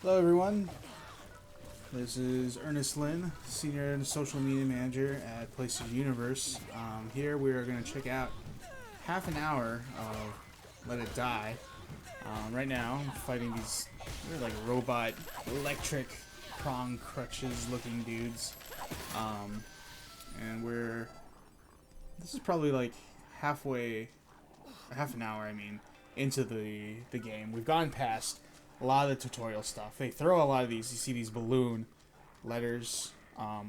Hello everyone, this is Ernest Lin, Senior Social Media Manager at Places Universe. Here we are going to check out half an hour of Let It Die. Right now I'm fighting these, they're like robot, electric, prong crutches looking dudes. And this is probably like half an hour into the game. We've gone past a lot of the tutorial stuff. They throw a lot of these. You see these balloon letters. I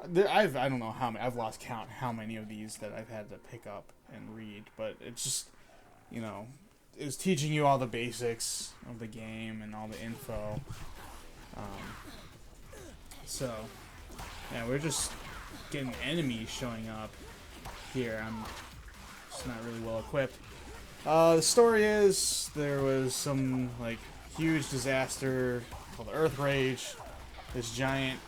don't know how many. I've lost count how many of these that I've had to pick up and read. But it's just, it's teaching you all the basics of the game and all the info. So, yeah, we're just getting enemies showing up here. I'm just not really well equipped. The story is there was some like huge disaster called the Earth Rage. This giant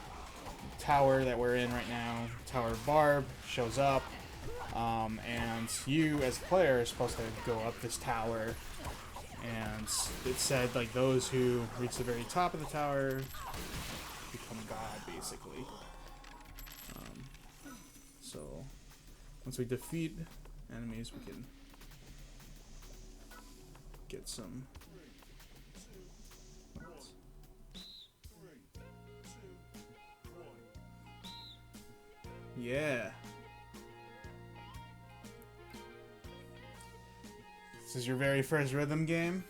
tower that we're in right now, Tower of Barb, shows up, and you as a player are supposed to go up this tower. And it said like those who reach the very top of the tower become God, basically. So once we defeat enemies, we can get some. Yeah. This is your very first rhythm game?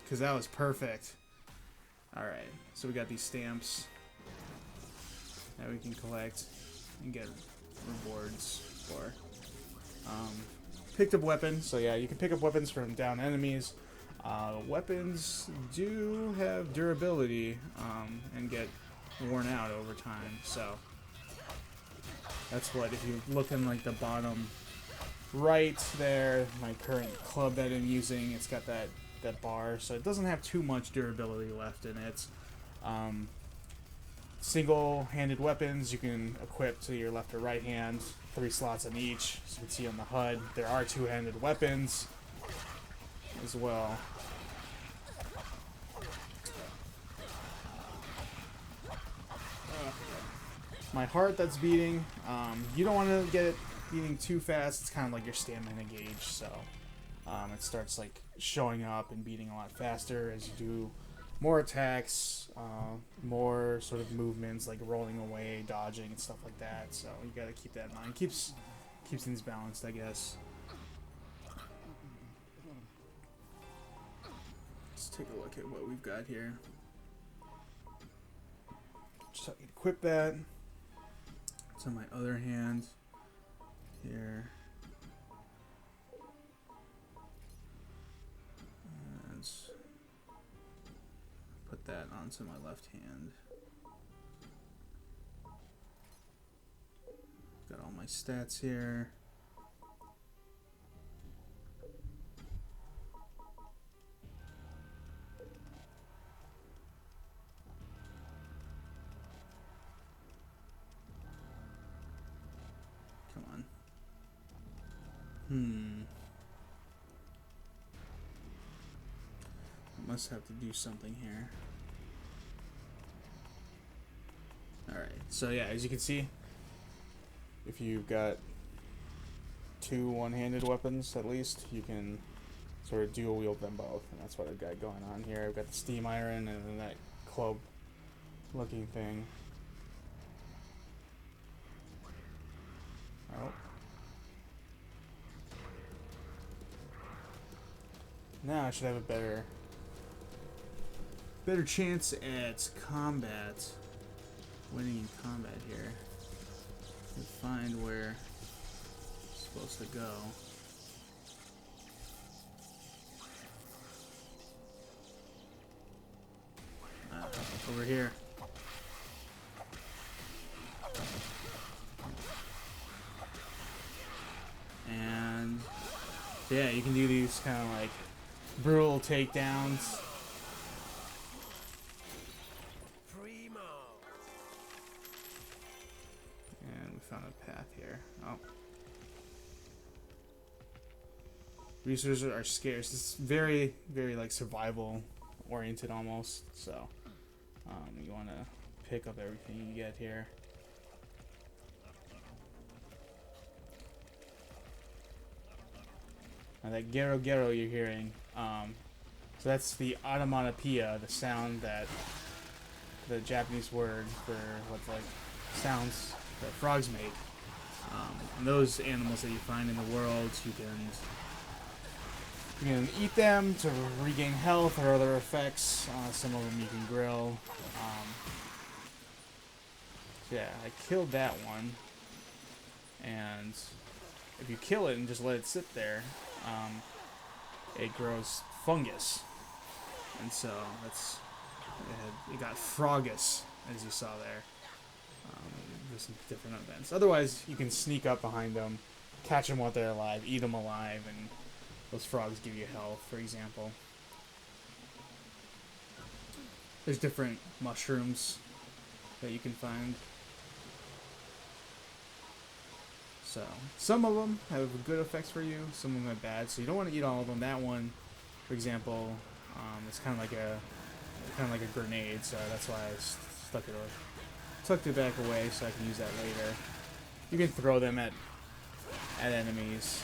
Because that was perfect. Alright, so we got these stamps that we can collect and get rewards for. Picked up weapons, so yeah, you can pick up weapons from down enemies. Weapons do have durability and get worn out over time, so that's what, if you look in like the bottom right there, my current club that I'm using, it's got that bar, so it doesn't have too much durability left in it. Single-handed weapons you can equip to your left or right hand, 3 slots on each. As you can see on the HUD, there are two-handed weapons as well. My heart that's beating, you don't want to get it beating too fast. It's kind of like your stamina gauge, so it starts like showing up and beating a lot faster as you do more attacks, more sort of movements like rolling away, dodging, and stuff like that. So you gotta keep that in mind. Keeps things balanced, I guess. Let's take a look at what we've got here. Just equip that. It's on my other hand here. And put that onto my left hand. Got all my stats here. Come on. I must have to do something here. Alright, so yeah, as you can see, if you've got 2 one-handed weapons at least, you can sort of dual wield them both, and that's what I've got going on here. I've got the steam iron and then that club looking thing. Oh. Now I should have a better chance at combat, winning in combat here. Let's find where it's supposed to go. Over here. And yeah, you can do these kind of like brutal takedowns. And we found a path here. Oh. Resources are scarce. It's very, very like survival oriented almost. So you want to pick up everything you get here. Now that gero gero you're hearing, so that's the onomatopoeia, the sound that the Japanese word for what like sounds that frogs make. And those animals that you find in the world, you can eat them to regain health or other effects. Some of them you can grill. So yeah, I killed that one. And if you kill it and just let it sit there, it grows fungus. And so it got frogus, as you saw there. There's some different events. Otherwise, you can sneak up behind them, catch them while they're alive, eat them alive, and those frogs give you health, for example. There's different mushrooms that you can find. So, some of them have good effects for you, some of them have bad, so you don't want to eat all of them. That one, for example, it's kind of like a grenade, so that's why I tucked it back away so I can use that later. You can throw them at enemies.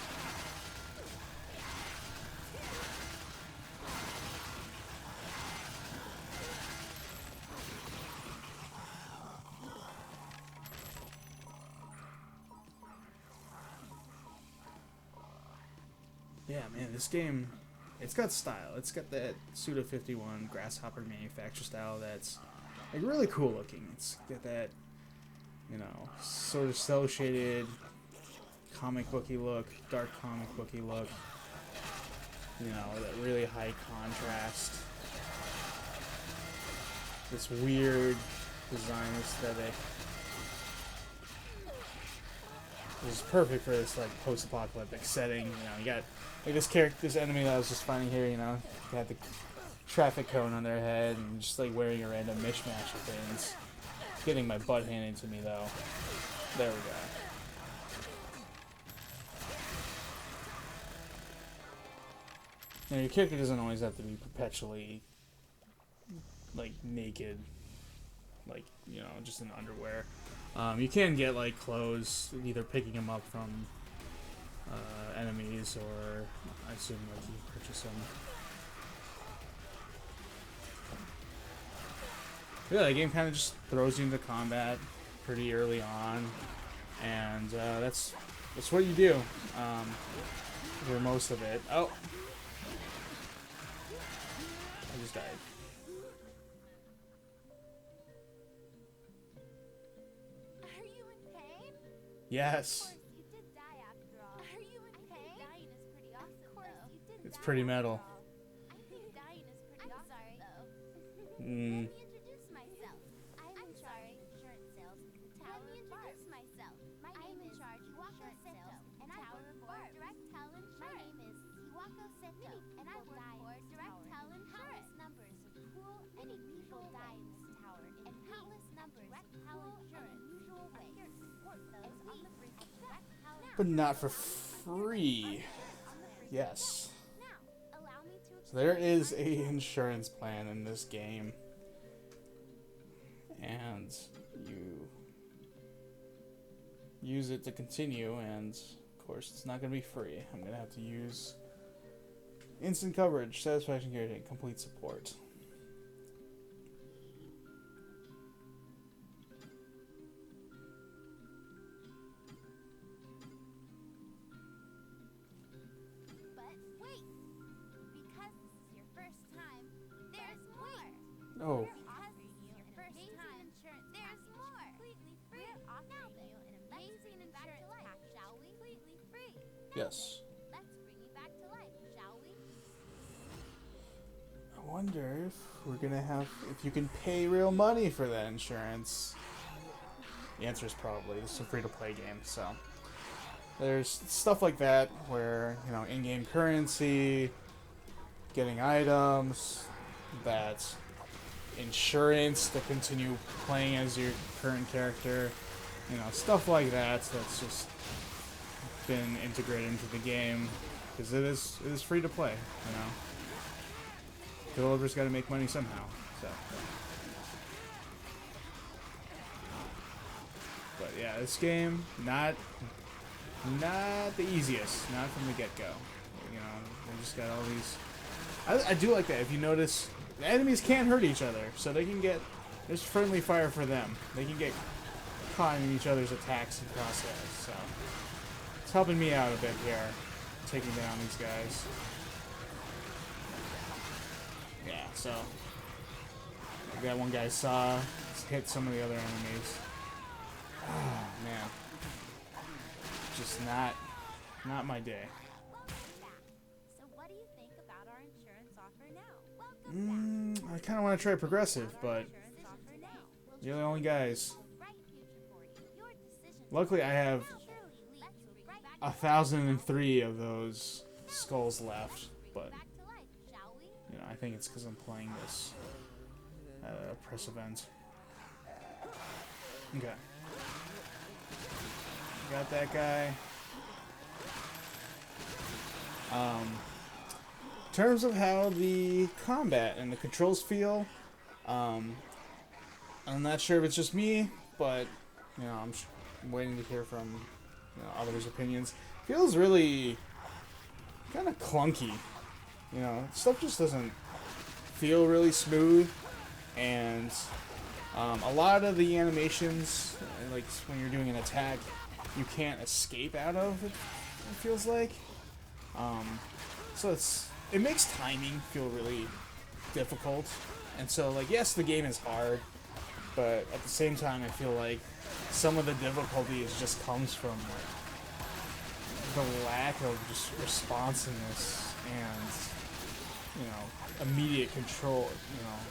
Yeah, man, this game, it's got style. It's got that Suda-51 Grasshopper manufacture style that's like really cool looking. It's got that, you know, sort of cel-shaded comic booky look, dark comic booky look. You know, that really high contrast. This weird design aesthetic. This is perfect for this like post-apocalyptic setting. You know, you got like this enemy that I was just finding here. You know, they had the traffic cone on their head and just like wearing a random mishmash of things. Getting my butt handed to me though. There we go. Now your character doesn't always have to be perpetually like naked, like, you know, just in underwear. You can get like clothes, either picking them up from enemies, or I assume like you purchase them. Yeah, the game kind of just throws you into combat pretty early on, and that's what you do for most of it. Oh, I just died. Are you in pain? Yes. Of course, you did die after all. Are you in pain? Dying is pretty awesome, of course, though. You did It's die pretty after metal. all. I think dying is pretty awesome, sorry. Though. Mm. Let me introduce myself. I'm in charge of insurance sales at the Tower of Barb. Myself. My name is Hiwako Seto, and I work for Direct Tel Insurance. My name is Hiwako Seto, and I work for Direct Tel Insurance. Countless numbers of cool and unusual die in this tower, and countless numbers of cool and unusual ways. I'm here to support those on the brink of death. But not for free. Yes. Now, allow me to So there is a insurance plan in this game, and you use it to continue, and of course it's not going to be free. I'm going to have to use instant coverage, satisfaction guarantee, and complete support. But wait! Because this is your first time, there's more! Oh, Because this is your first time, there's more! Completely free! Now then, let's bring you back to life, shall we? Completely free! yes. Let's bring you back to life, shall we? I wonder if we're going to have, if you can pay real money for that insurance. The answer is probably. This is a free-to-play game, so there's stuff like that where, you know, in-game currency, getting items, that insurance to continue playing as your current character, you know, stuff like that. That's just been integrated into the game because it is free to play, you know. developers got to make money somehow. So, but yeah, this game not the easiest, not from the get-go. You know, they just got all these. I do like that. If you notice, the enemies can't hurt each other, so they can get. There's friendly fire for them. They can get caught in each other's attacks and crosshairs. So it's helping me out a bit here, taking down these guys. Yeah, so that one guy saw hit some of the other enemies. Oh man, just not my day. So what do you think about our insurance offer now? I kind of want to try progressive, but you're the only guys. Luckily, I have 1,003 of those skulls left, but you know, I think it's because I'm playing this at a press event. Okay, got that guy. In terms of how the combat and the controls feel, I'm not sure if it's just me, but you know, I'm waiting to hear from others' opinions. Feels really kind of clunky. You know, stuff just doesn't feel really smooth, and a lot of the animations, like when you're doing an attack, you can't escape out of. It feels like. So it makes timing feel really difficult, and so like yes, the game is hard, but at the same time, I feel like some of the difficulty just comes from like the lack of just responsiveness and immediate control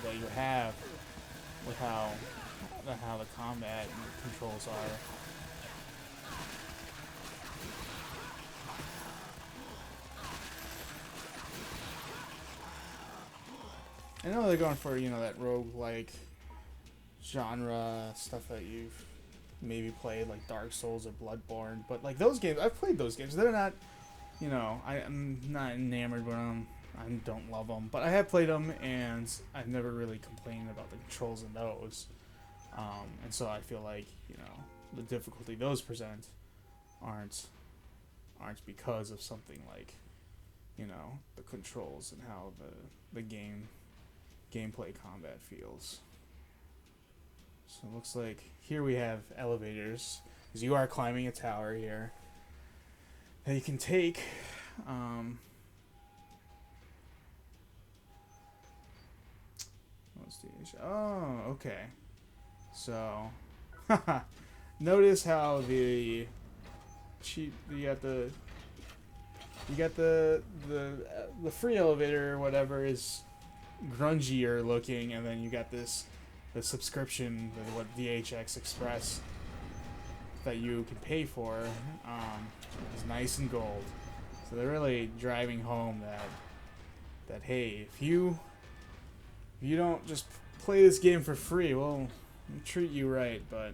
that you have with how the combat and controls are. I know they're going for, that roguelike genre stuff that you've maybe played, like Dark Souls or Bloodborne, but like those games, I've played those games. They're not, I'm not enamored with them. I don't love them, but I have played them, and I've never really complained about the controls in those. And so I feel like, the difficulty those present aren't because of something like, the controls and how the gameplay combat feels. So it looks like here we have elevators, because you are climbing a tower here that you can take. Let's see. Oh, okay. So, notice how you got the free elevator or whatever is grungier looking, and then you got the subscription, what VHX Express that you can pay for, is nice and gold. So they're really driving home that hey, if you don't just play this game for free, well, we'll treat you right, but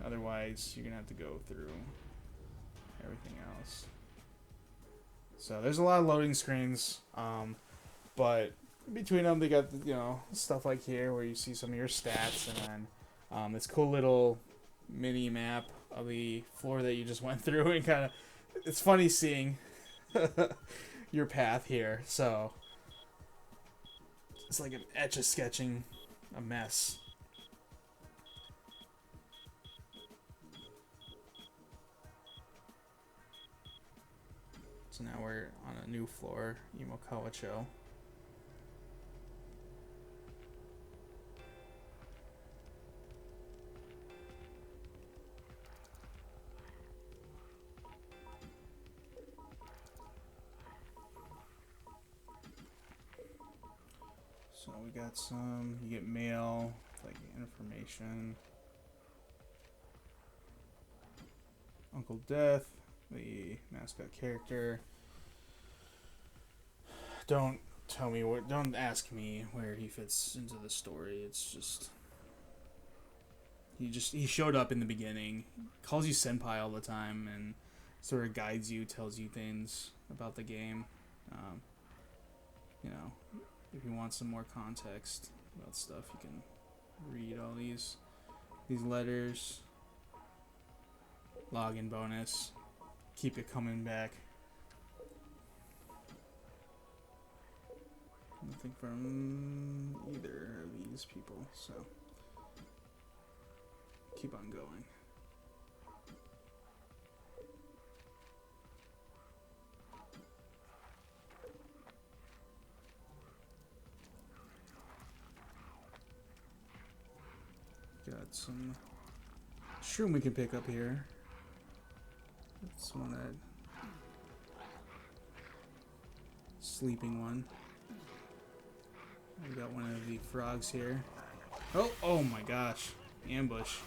otherwise you're gonna have to go through everything else. So there's a lot of loading screens, but between them they got stuff like here where you see some of your stats, and then this cool little mini map of the floor that you just went through, and kind of it's funny seeing your path here. So it's like an etch-a-sketching a mess. So now we're on a new floor, Imokawacho. So we got you get mail, like information. Uncle Death, the mascot character. Don't ask me where he fits into the story. It's he showed up in the beginning, calls you senpai all the time, and sort of guides you, tells you things about the game. you know, if you want some more context about stuff, you can read all these letters. Login bonus. Keep it coming back. Nothing from either of these people, so keep on going. Got some shroom we can pick up here. That's one that sleeping one. We got one of the frogs here. Oh my gosh. Ambush.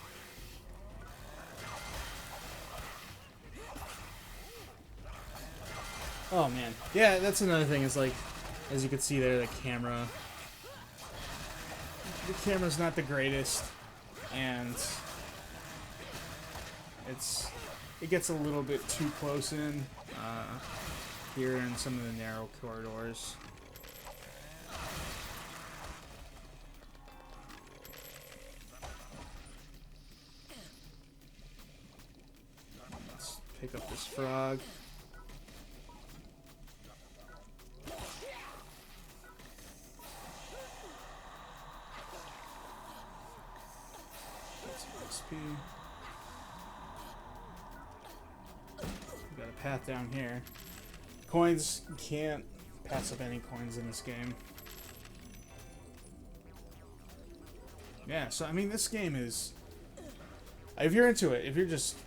Oh man. Yeah, that's another thing is like, as you can see there, the camera's not the greatest, and it gets a little bit too close in here in some of the narrow corridors. Let's pick up this frog. Get some XP. Got a path down here. Coins, you can't pass up any coins in this game. Yeah, so I mean this game is, if you're into it, if you're just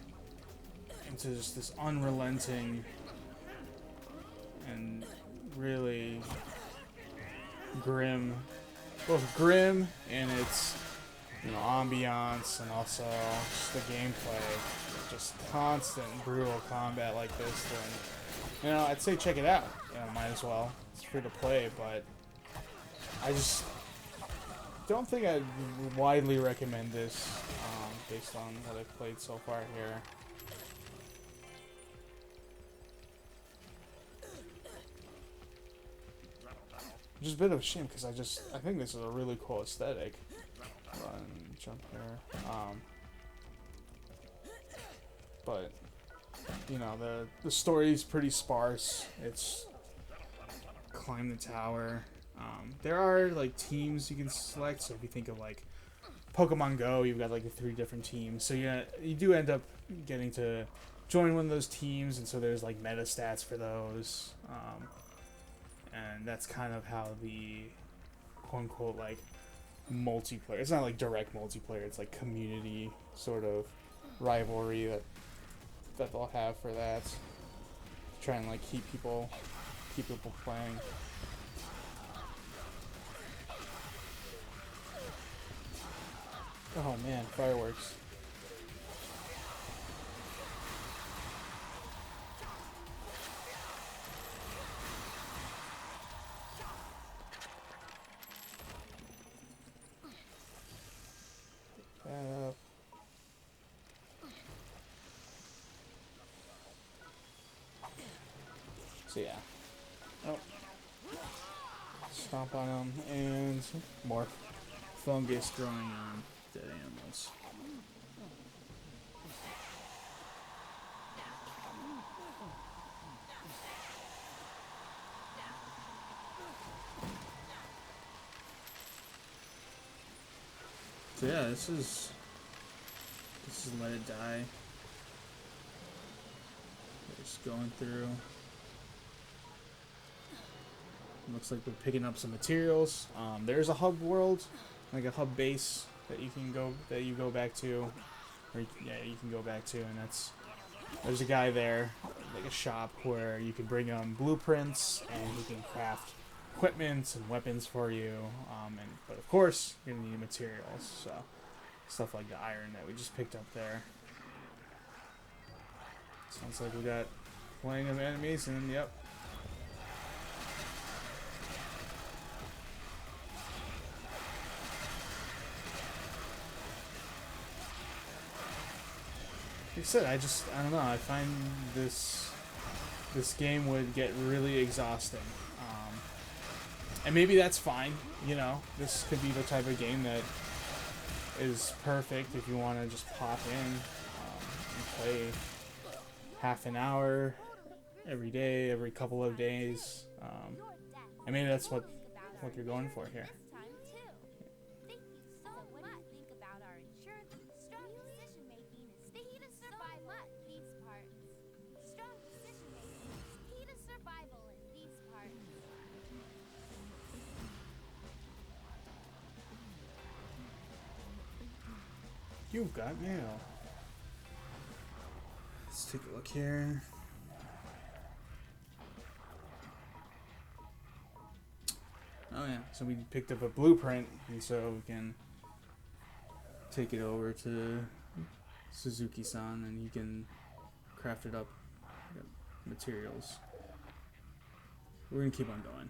into just this unrelenting and really grim, both grim and its, you know, ambiance, and also just the gameplay, just constant brutal combat like this, then, you know, I'd say check it out. You know, might as well. It's free to play, but I just don't think I'd widely recommend this based on what I've played so far here. Which is a bit of a shame because I think this is a really cool aesthetic. Run, jump here. But you know, the story's pretty sparse. It's climb the tower. There are like teams you can select. So if you think of like Pokemon Go, you've got like the 3 different teams. So yeah, you do end up getting to join one of those teams, and so there's like meta stats for those. And that's kind of how the quote-unquote like multiplayer, it's not like direct multiplayer, it's like community sort of rivalry that they'll have for that. Try and like keep people playing. Oh man, fireworks. So yeah. Oh. Stomp on them, and more fungus growing on dead animals. So yeah, this is Let It Die. Just going through. Looks like we're picking up some materials. There's a hub world, like a hub base that you go back to, or you can go back to, and there's a guy there, like a shop where you can bring blueprints, and he can craft equipment and weapons for you. But of course you're gonna need materials, so stuff like the iron that we just picked up there. Sounds like we got plenty of enemies, and yep. Like I said, I don't know, I find this game would get really exhausting. And maybe that's fine, you know. This could be the type of game that is perfect if you want to just pop in and play half an hour every day, every couple of days. And maybe that's what you're going for here. Thank you so much. What do you think about our insurance? Strong decision making is key to survival in these parts. Strong decision making is key to survival in these parts. You've got mail. Let's take a look here. Oh yeah, so we picked up a blueprint, and so we can take it over to Suzuki-san, and he can craft it up, materials. We're gonna keep on going.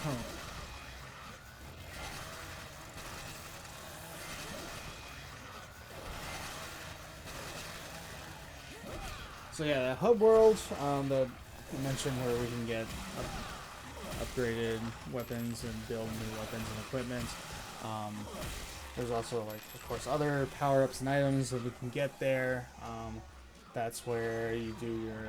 Oh. So yeah, the hub world that I mentioned, where we can get upgraded weapons and build new weapons and equipment. There's also, like, of course, other power-ups and items that we can get there. That's where you do your,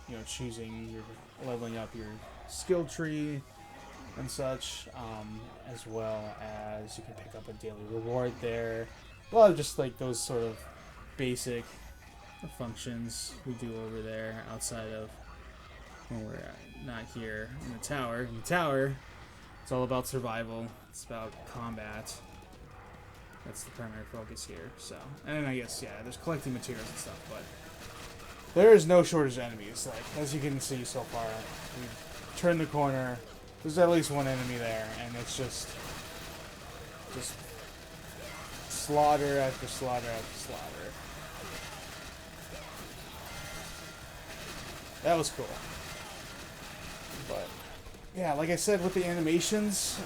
you know, choosing, your leveling up your skill tree and such, as well as you can pick up a daily reward there. A lot of just like those sort of basic functions we do over there outside of when we're not here in the tower. In the tower, it's all about survival. It's about combat. That's the primary focus here. So, and then I guess, yeah, there's collecting materials and stuff, but there is no shortage of enemies. Like, as you can see so far, we turn the corner, there's at least one enemy there, and it's just slaughter after slaughter after slaughter. That was cool. But yeah, like I said, with the animations,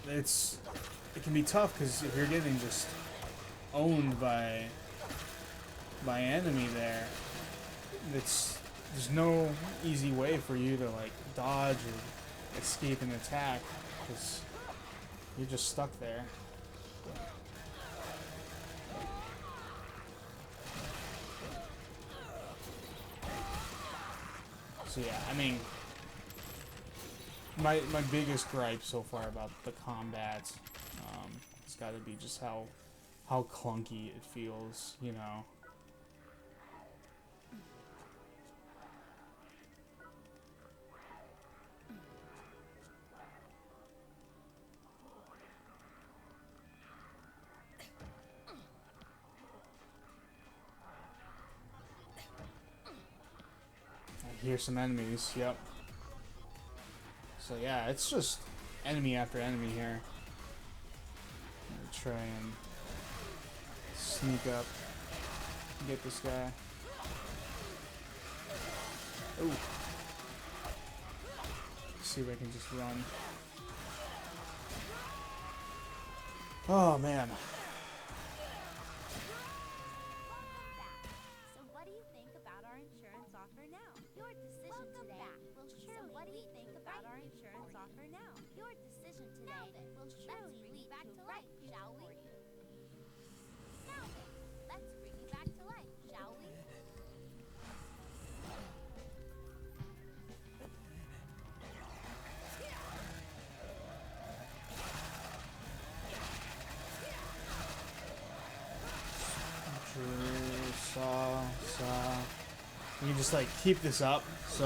it can be tough because if you're getting just owned by enemy there, there's no easy way for you to like dodge or escape an attack because you're just stuck there. So yeah, I mean, my biggest gripe so far about the combat, it's got to be just how clunky it feels, you know. I hear some enemies, yep. So yeah, it's just enemy after enemy here. I'm gonna try and sneak up and get this guy. Ooh. See if I can just run. Oh man. So what do you think about our insurance offer now? Your decision today will surely what do you think about our insurance offer now? Your decision today will surely lead back to life, shall we? Now then, let's bring you back to life, shall we? You just like keep this up so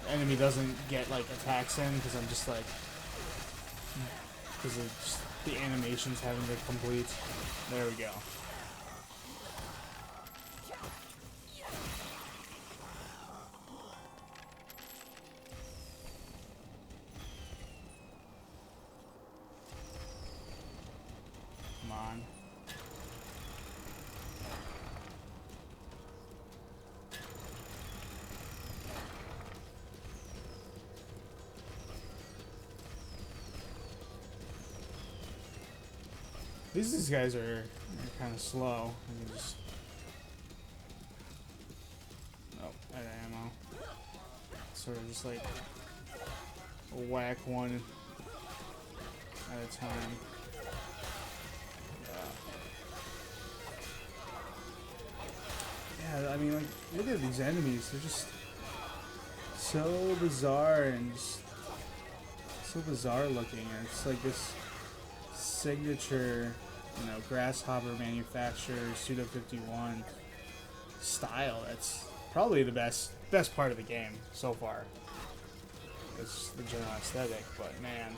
the enemy doesn't get like attacks in because I'm just like because of just the animations having to complete. There we go. Come on. These guys are kind of slow. I can just... Oh, I got ammo. Sort of just like whack one at a time. Yeah, I mean, like, look at these enemies. They're just so bizarre and just so bizarre looking. And it's like this signature, you know, grasshopper manufacturer Suda 51 style. That's probably the best part of the game so far. It's the general aesthetic, but man.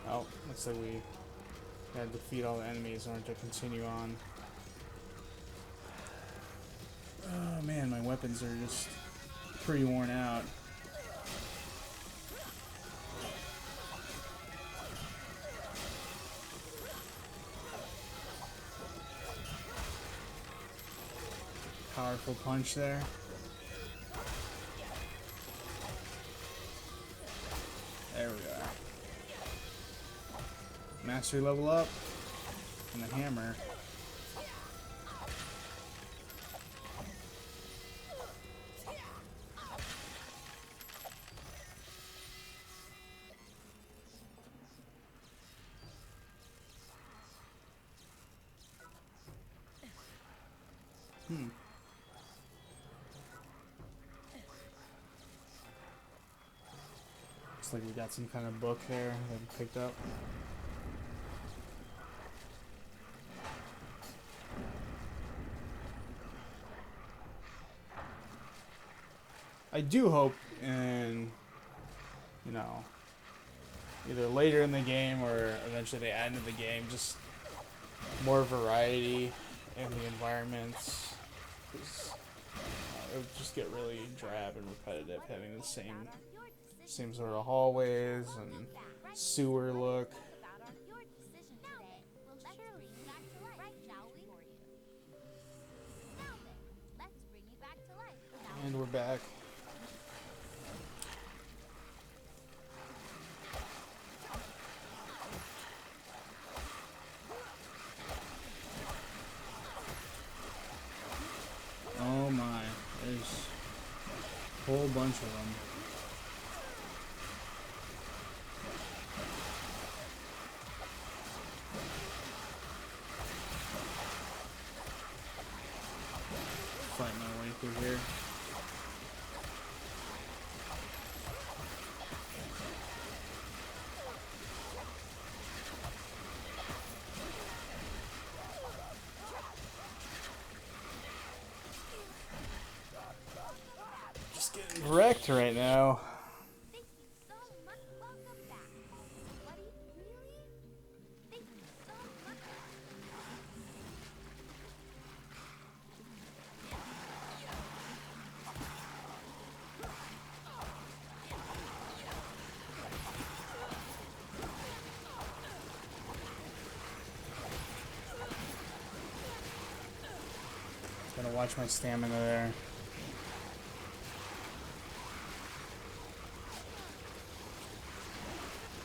Oh, looks like we gotta defeat all the enemies in order to continue on. Oh man, my weapons are just pretty worn out. Powerful punch there. There we are. Mastery level up. And the hammer. Looks like we got some kind of book there that we picked up. I do hope in, you know, either later in the game or eventually they add into the game just more variety in the environments. 'Cause, it would just get really drab and repetitive having the same sort of hallways and sewer look. And we're back. Oh my, there's a whole bunch of them. Fight my way through here. Just getting wrecked right now. Thank you so much. Welcome back. Buddy, really? Thank you so much. Gotta watch my stamina there.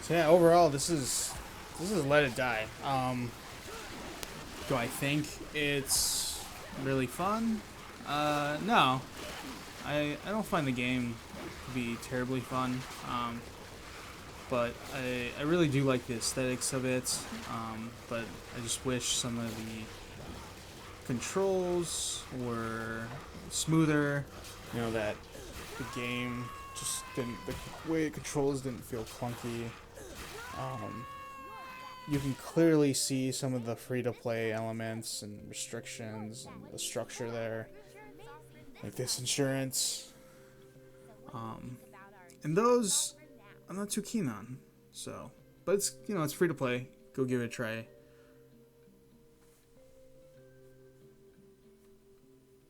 So yeah, overall, this is Let It Die. Do I think it's really fun? No. I don't find the game to be terribly fun. But I really do like the aesthetics of it. But I just wish some of the controls were smoother. You know, that the game just didn't, the way it controls didn't feel clunky. You can clearly see some of the free-to-play elements and restrictions and the structure there, like this insurance. And those I'm not too keen on. So, but it's, you know, it's free to play. Go give it a try.